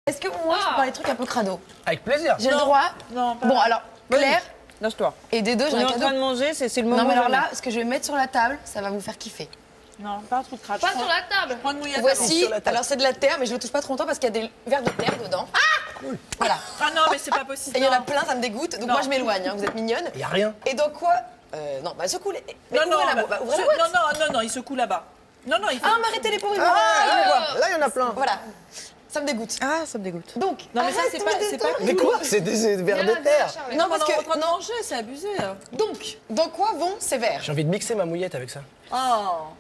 Est-ce que moi, je peux parler des trucs un peu crado? Avec plaisir. J'ai le droit? Non, pas Bon, alors, Claire Lâche-toi. et des deux, j'ai On est un en cadeau. train de manger, c'est le moment. Non, mais alors jamais. là, ce que je vais mettre sur la table, ça va vous faire kiffer. Non, pas un truc crade. Pas sur la table. Prends une mouillette. Voici, sur la table. alors c'est de la terre, mais je le touche pas trop longtemps parce qu'il y a des verres de terre dedans. Ah cool. Voilà. Ah non, mais c'est pas possible. Et il y en a plein, ça me dégoûte, donc Non. moi je m'éloigne, hein, vous êtes mignonne. Y a rien. Et donc quoi non, bah secoue les... Mais Non, non, ouvrez la bah, ouvrez la boîte. non, il secoue là-bas. Non, non, il faut. Ah, mais arrêtez les pauvres, ils vont- Là, il y en a plein. Voilà, ça me dégoûte. Ah, ça me dégoûte. Donc, Non, mais ça, arrête, c'est pas- c'est pas- Mais quoi? C'est des verres de terre. Non, parce on est en que... train de Non, manger, c'est abusé. donc, dans quoi vont ces verres? J'ai envie de mixer ma mouillette avec ça. Oh.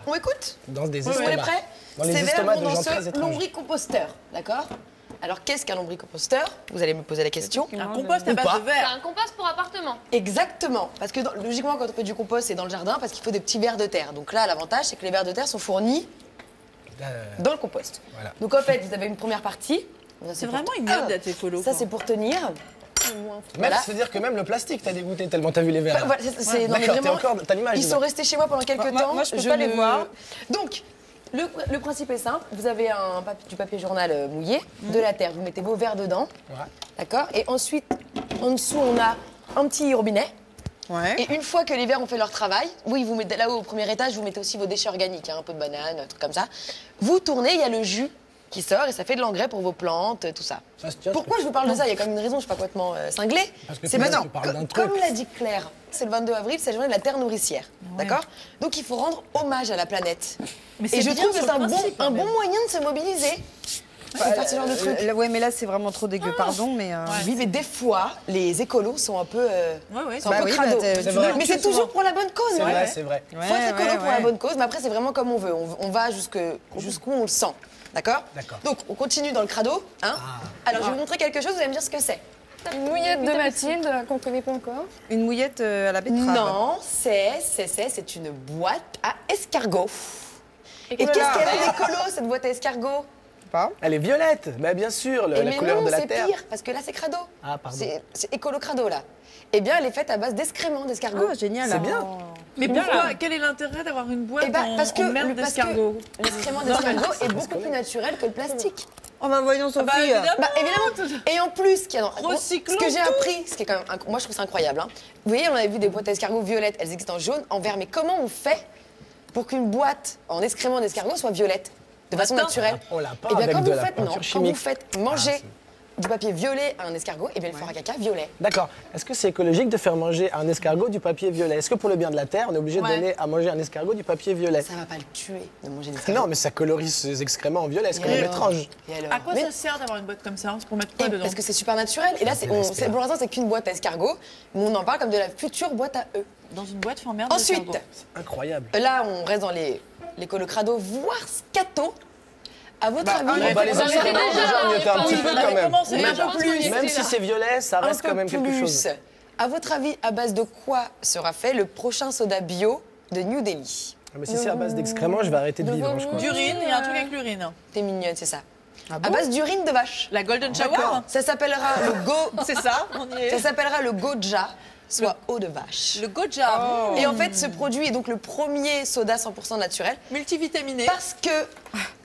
On écoute? Dans des Vous estomacs. êtes prêts? Dans les Ces verres estomacs vont de dans gens très ce étranges. lombricomposteur, d'accord? Alors, qu'est-ce qu'un lombricomposteur? Vous allez me poser la question. Un compost à Ou base pas. de C'est verre. un compost pour appartement. Exactement, parce que logiquement, quand on fait du compost, c'est dans le jardin, parce qu'il faut des petits vers de terre. Donc là, l'avantage, c'est que les vers de terre sont fournis dans le compost. Voilà. Donc en fait, vous avez une première partie. Ça, C'est pour- vraiment ignoble d'être écolo. Ça, quoi. c'est pour tenir. Même, Voilà. c'est-à-dire que même le plastique, t'as dégoûté tellement t'as vu les verres. Voilà, non, mais D'accord, t'es vraiment, encore, t'as l'image. ils déjà. sont restés chez moi pendant quelques Moi- temps. moi, je peux pas les voir. Donc, le principe est simple. Vous avez du papier journal mouillé, de la terre. Vous mettez vos verres dedans. Ouais. D'accord? Et ensuite, en dessous, on a un petit robinet. Ouais. Et une fois que les vers ont fait leur travail, oui, vous mettez là-haut au premier étage, vous mettez aussi vos déchets organiques, hein, un peu de banane, un truc comme ça. Vous tournez, il y a le jus qui sort et ça fait de l'engrais pour vos plantes, tout ça. Ça se tient, Pourquoi je vous parle de ça? Il y a quand même une raison, je suis pas complètement cinglée. Parce que C'est tout le maintenant, monde te parle d'un truc. comme l'a dit Claire, c'est le 22 avril, c'est la journée de la Terre nourricière. D'accord? Donc il faut rendre hommage à la planète. Mais Et c'est je bien trouve que sur c'est le principe, un quand bon même. moyen de se mobiliser pour faire ce genre de truc. Ouais, mais là, c'est vraiment trop dégueu, pardon, mais. Oui, mais des fois, les écolos sont un peu, Ouais, sont un Bah peu oui, crado. bah, tu C'est vrai. Mais c'est toujours pour la bonne cause. C'est hein. vrai, c'est vrai. Faut être écolo pour la bonne cause, mais après, c'est vraiment comme on veut. On va jusqu'où on le sent. D'accord? D'accord. Donc, on continue dans le crado. Hein. Alors, je vais vous montrer quelque chose, vous allez me dire ce que c'est. Une mouillette de Mathilde qu'on connaît pas encore. Une mouillette à la betterave. Non, c'est une boîte à escargot. Et voilà. qu'est-ce qu'elle est d'écolo, cette boîte à escargot? Pas. Elle est violette. Bah bien sûr, Eh la mais couleur non, de la c'est terre. pire, parce que là, c'est crado. Ah, pardon. C'est écolo crado, là. Eh bien, elle est faite à base d'excréments d'escargot. Ah, génial. C'est bien. Mais pourquoi? Quel est l'intérêt d'avoir une boîte Eh ben, parce que en merde d'escargot? l'excrément d'escargot est beaucoup plus naturel que le plastique. Oh, bah voyons, Sophie. évidemment. Bah évidemment. Et en plus, ce qu'il y a dans Recyclons ce que j'ai tout. appris, ce qui est quand même moi je trouve ça incroyable. Hein. Vous voyez, on avait vu des boîtes à escargots violettes, elles existent en jaune, en vert. Mais comment on fait pour qu'une boîte en excrément d'escargot soit violette de façon naturelle? On l'a pas Eh bien, avec quand de vous la faites peinture quand vous chimique. faites manger du papier violet à un escargot, et bien il fera caca violet. D'accord. Est-ce que c'est écologique de faire manger à un escargot du papier violet? Est-ce que pour le bien de la terre, on est obligé de donner à manger à un escargot du papier violet? Ça va pas le tuer de manger des escargots. Non, mais ça colorise ses excréments en violet. C'est quand même alors étrange. Et alors À quoi Mais- ça sert d'avoir une boîte comme ça? C'est pour mettre quoi dedans? Parce que c'est super naturel. Et là, pour l'instant, c'est qu'une boîte à escargot, mais on en parle comme de la future boîte à œufs. Dans une boîte fait en merde Ensuite, d'escargot. Incroyable. là, on reste dans les colocrado, voire scato. À votre avis, On va les vous avez excréments, déjà, déjà, on y était un on petit avait peu quand même. commencé Mais déjà. un peu plus. Même si c'est violet, ça un reste peu quand même quelque plus. chose. À votre avis, à base de quoi sera fait le prochain soda bio de New Delhi? Ah, mais si c'est à base d'excréments, je vais arrêter de vivre, je crois. D'urine, il y a un truc avec l'urine. T'es mignonne, c'est ça. À base d'urine de vache. La Golden Shower? Ça s'appellera le C'est ça, on y est. ça s'appellera le goja, soit eau de vache. Le Goja. Et en fait, ce produit est donc le premier soda 100% naturel. Multivitaminé. Parce que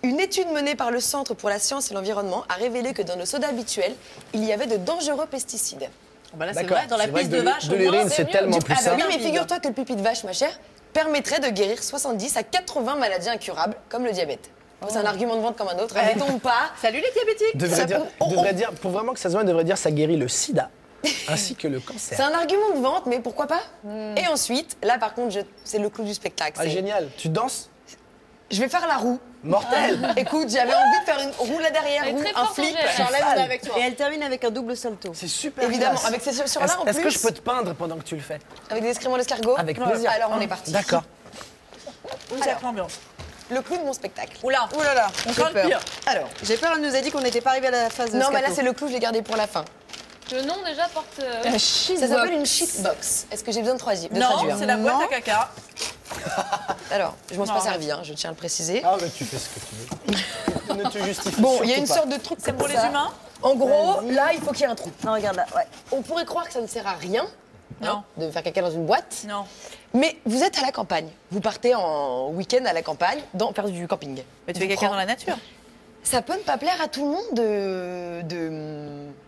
une étude menée par le Centre pour la science et l'environnement a révélé que dans nos sodas habituels, il y avait de dangereux pesticides. Bah là, c'est D'accord. vrai, dans la C'est vrai piste que de vache, de au moins, l'urine, c'est c'est mieux. tellement plus Ah bah sain. oui, mais figure-toi que le pipi de vache, ma chère, permettrait de guérir 70 à 80 maladies incurables, comme le diabète. C'est un argument de vente comme un autre. Arrêtons pas. Salut les diabétiques. Devrait dire, pour vraiment que ça se voit, devrait dire ça guérit le sida ainsi que le cancer. C'est un argument de vente, mais pourquoi pas? Et ensuite, là par contre, c'est le clou du spectacle. Ah, génial. Tu danses? Je vais faire la roue. Mortel. Écoute, j'avais envie de faire une roue là derrière, Elle est roue, très un forte en flip. gel. Charlène, on est avec toi. Et elle termine avec un double salto. C'est super Évidemment, classe. avec ces chaussures-là en Est-ce plus. que je peux te peindre pendant que tu le fais? Avec des excréments d'escargot. Avec plaisir. Alors on est parti. D'accord. Une sacrée ambiance. Le clou de mon spectacle. Oula. Oh là là, On j'ai craint le peur. pire. Alors, J'ai peur, elle nous a dit qu'on n'était pas arrivé à la phase de non, mais là scato. c'est le clou, je l'ai gardé pour la fin. Le nom déjà porte. Ça s'appelle une shitbox. Est-ce que j'ai besoin de Non, traduire? c'est la boîte à caca. Alors, je m'en suis pas Non. servi, hein, je tiens à le préciser. Ah, bah tu fais ce que tu veux. Ne te justifie Bon, il y a surtout une pas. sorte de truc C'est comme pour les ça. humains? En gros, là, il faut qu'il y ait un trou. Non, regarde là, ouais. On pourrait croire que ça ne sert à rien Non. de faire caca dans une boîte. Non. Mais vous êtes à la campagne. Vous partez en week-end à la campagne, faire du camping. Mais tu fais caca dans la nature. ça peut ne pas plaire à tout le monde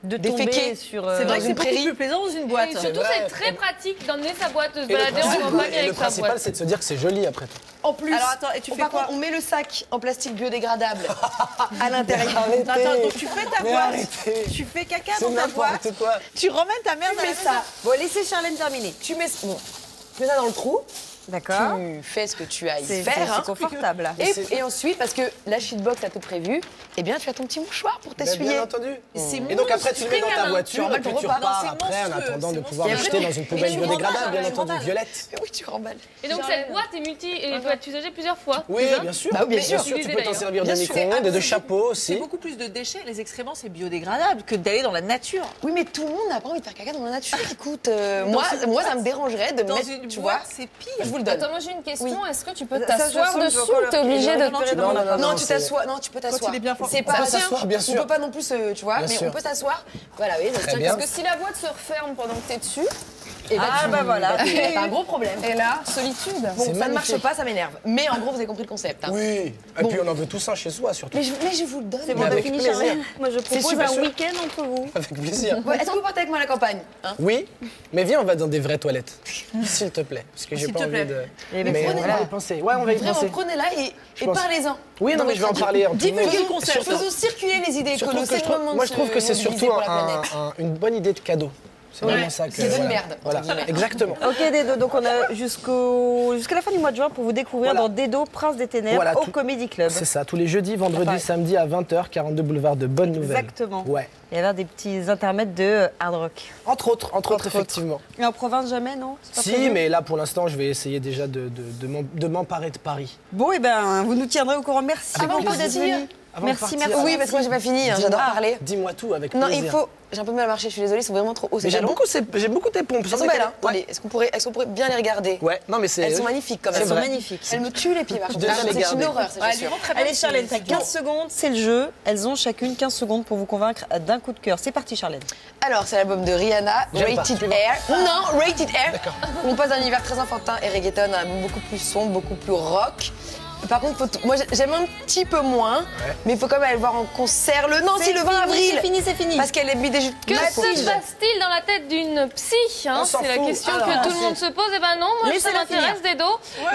De déféquer tomber sur. C'est vrai que c'est une beaucoup prairie. plus plaisant dans une boîte. Et surtout, vrai. c'est très pratique d'emmener sa boîte, de se Et le balader en campagne et le avec sa principal, boîte. c'est de se dire que c'est joli après tout. En plus, Alors, attends, et tu fais par quoi contre, on met le sac en plastique biodégradable à l'intérieur. Arrêtez. Attends, donc tu fais ta Mais boîte, arrêtez. tu fais caca C'est dans ta boîte, n'importe quoi. tu ramènes ta merde Tu à la mets maison. ça, Bon, laissez Charlène terminer. tu mets ça dans le trou, D'accord. tu fais ce que tu as à y C'est faire. hein. confortable. Là. Et ensuite, parce que la shitbox a tout prévu, eh bien, tu as ton petit mouchoir pour Mais t'essuyer. bien entendu. C'est Et donc après, tu le mets dans ta Tu voiture et remballes puis ton tu repas. repars C'est après en monstrueux, attendant de c'est pouvoir monstrueux. le jeter dans une poubelle tu biodégradable, remballes, bien tu entendu, remballes. Violette. Oui, tu remballes. Et donc, cette boîte est et doit être usagée plusieurs fois. Oui, déjà. bien sûr. Bah oui, bien sûr. Tu peux t'en D'ailleurs. servir de Bien sûr. micro-ondes et de C'est chapeau C'est aussi. beaucoup plus de déchets, les excréments c'est biodégradable que d'aller dans la nature. Oui, mais tout le monde n'a pas envie de faire caca dans la nature. Écoute, moi, ça me dérangerait de me Dans mettre, une tu vois. boîte, c'est pire. Je vous le donne. Attends, moi j'ai une question. Oui. Est-ce que tu peux Ça, je t'asseoir sens que je dessus vais encore ou t'es leur obligé tirer. de... Non, tu Non, non, non, Non, tu c'est- t'assois. Non, tu peux t'asseoir. il est bien fort. C'est On peut pas s'asseoir, bien On sûr. peut pas non plus, tu vois, Bien mais sûr. on peut s'asseoir. Voilà, oui, ça se Très tient bien. comme Parce que si la boîte se referme pendant que t'es dessus, Et Ah, bah voilà. T'as un gros problème. et là, solitude. Bon, C'est ça ne marche magnifique. pas, ça m'énerve. Mais en gros, vous avez compris le concept. hein. Oui. Et Bon. puis on en veut tous un chez soi, surtout. Mais je vous le donne. C'est bon, Mais on a avec fini, plaisir. Charlène. Moi, je propose super un sûr. week-end entre vous. Avec plaisir. Ouais, est-ce que vous partez avec moi à la campagne hein? Oui, mais viens, on va dans des vraies toilettes. S'il te plaît. Parce que j'ai S'il pas te envie plaît. de. Eh ben, Mais on prenez-la. va y penser. Ouais, on va y Vraiment, penser. prenez-la et pense. parlez-en. Oui, non, Dans mais je vais en votre parler. Divulguez le concept. Faisons circuler les idées Surtout écolos. que C'est le moment de moi, je trouve que se c'est mobiliser surtout pour la planète. une bonne idée de cadeau. C'est vraiment ça que. C'est bonne merde, Voilà, entre guillemets. exactement. Ok, Dedo, donc on a jusqu'à la fin du mois de juin pour vous découvrir Voilà. dans Dedo, Prince des Ténèbres, Voilà, au tout- Comedy Club. C'est ça, tous les jeudis, vendredis, pareil. samedis à 20h, 42 boulevard de Bonne Nouvelle. Exactement. Ouais. Il y avait des petits intermèdes de hard rock. Entre autres, effectivement. Et en province, jamais, non? C'est pas Si, prévu mais là, pour l'instant, je vais essayer déjà de m'emparer de Paris. Bon, et ben, vous nous tiendrez au courant. Merci Avant de beaucoup d'être partir. venu. Avant de Merci, partir. merci. Oui, parce que moi, j'ai pas fini. hein, J'adore parler. Dis-moi tout avec Non, plaisir. il faut. J'ai un peu mal marché, je suis désolée, ils sont vraiment trop hauts. Mais ces talons. j'ai beaucoup tes pompes. Elles sont belles, hein. Attendez, est-ce qu'on pourrait bien les regarder Ouais, non, mais c'est. Elles sont magnifiques quand même. C'est vrai. Magnifique. Elles me tuent les pieds par contre. devrais les C'est garder. une horreur, ces Ouais, elles chaussures. vont très bien. Allez, Charlène, t'as 15 secondes, c'est le jeu. Elles ont chacune 15 secondes pour vous convaincre d'un coup de cœur. C'est parti, Charlène. Alors, c'est l'album de Rihanna, J'aime pas. Rated Suivant. Air. Non, Rated Air. On passe d'un univers très enfantin et reggaeton à beaucoup plus sombre, beaucoup plus rock. Par contre, moi j'aime un petit peu moins, mais il faut quand même aller le voir en concert le 20 avril. C'est fini, c'est fini. Parce qu'elle est mis des jus de Que Mathilde. se passe-t-il dans la tête d'une psy hein? On s'en C'est la fout. question Alors, que tout le monde se pose. Et ben non, moi ça Laissez-la m'intéresse finir. Dedo.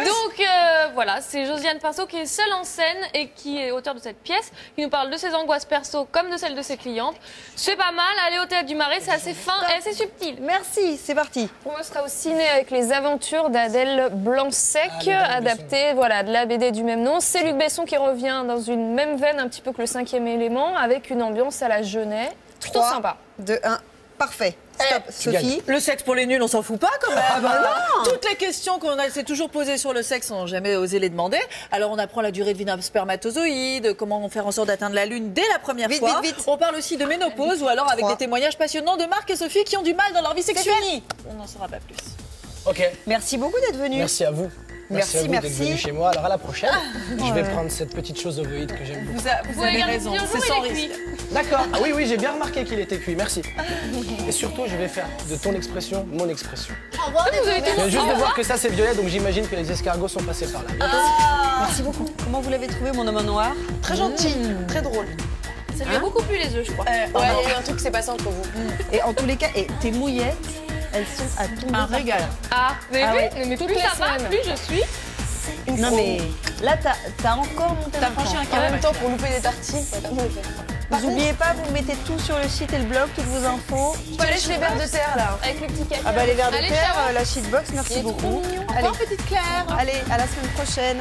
Donc voilà, c'est Josiane Pinceau qui est seule en scène et qui est auteur de cette pièce, qui nous parle de ses angoisses perso comme de celles de ses clientes. C'est pas mal, aller au théâtre du Marais, c'est assez fin et assez subtil. Merci, c'est parti. Pour moi, ce sera au ciné avec Les Aventures d'Adèle Blanc-Sec, adapté voilà, de la BD du même nom. C'est Luc Besson qui revient dans une même veine un petit peu que le 5e élément, avec une ambiance à la Jeunet. Plutôt 3, sympa. 2, 1. Parfait. Stop. Sophie. Le sexe pour les nuls, on s'en fout pas quand même. Toutes les questions qu'on s'est toujours posées sur le sexe, on n'a jamais osé les demander. Alors on apprend la durée de vie d'un spermatozoïde, comment faire en sorte d'atteindre la lune dès la première Vite, fois. vite, vite. On parle aussi de ménopause ou alors avec 3. des témoignages passionnants de Marc et Sophie qui ont du mal dans leur vie sexuelle. On n'en saura pas plus. Ok, Merci beaucoup d'être venu. merci à vous. Merci, à vous merci. d'être venu chez moi. Alors à la prochaine, je vais prendre cette petite chose ovoïde que j'aime beaucoup. Vous pouvez avez garder raison, ce c'est jour, sans il est risque. D'accord. Ah oui, j'ai bien remarqué qu'il était cuit. Merci. Et surtout, je vais faire de ton expression mon expression. Vous avez été Je viens juste de voir que ça c'est violet, donc j'imagine que les escargots sont passés par là. Merci beaucoup. Comment vous l'avez trouvé, mon homme en noir? Très gentil, très drôle. Ça lui a beaucoup plu les œufs, je crois. Ouais, il y a eu un truc qui s'est passé entre vous. Et en tous les cas, et tes mouillettes, elles sont à tomber. Un par régal. terre. Ah, mais, Ah ouais. mais plus ça va, plus je suis. Non mais là, t'as encore monté T'as franchi un En carré. même temps, pour louper des tartines, faut quand même le faire. Vous n'oubliez pas, vous mettez tout sur le site et le blog, toutes vos infos. Je peux aller chez les vers de terre là. Avec le petit café. Ah bah les vers de Allez, terre, ciao. la shitbox, merci Il est trop beaucoup. mignon. Allez, Petite Claire. allez, à la semaine prochaine.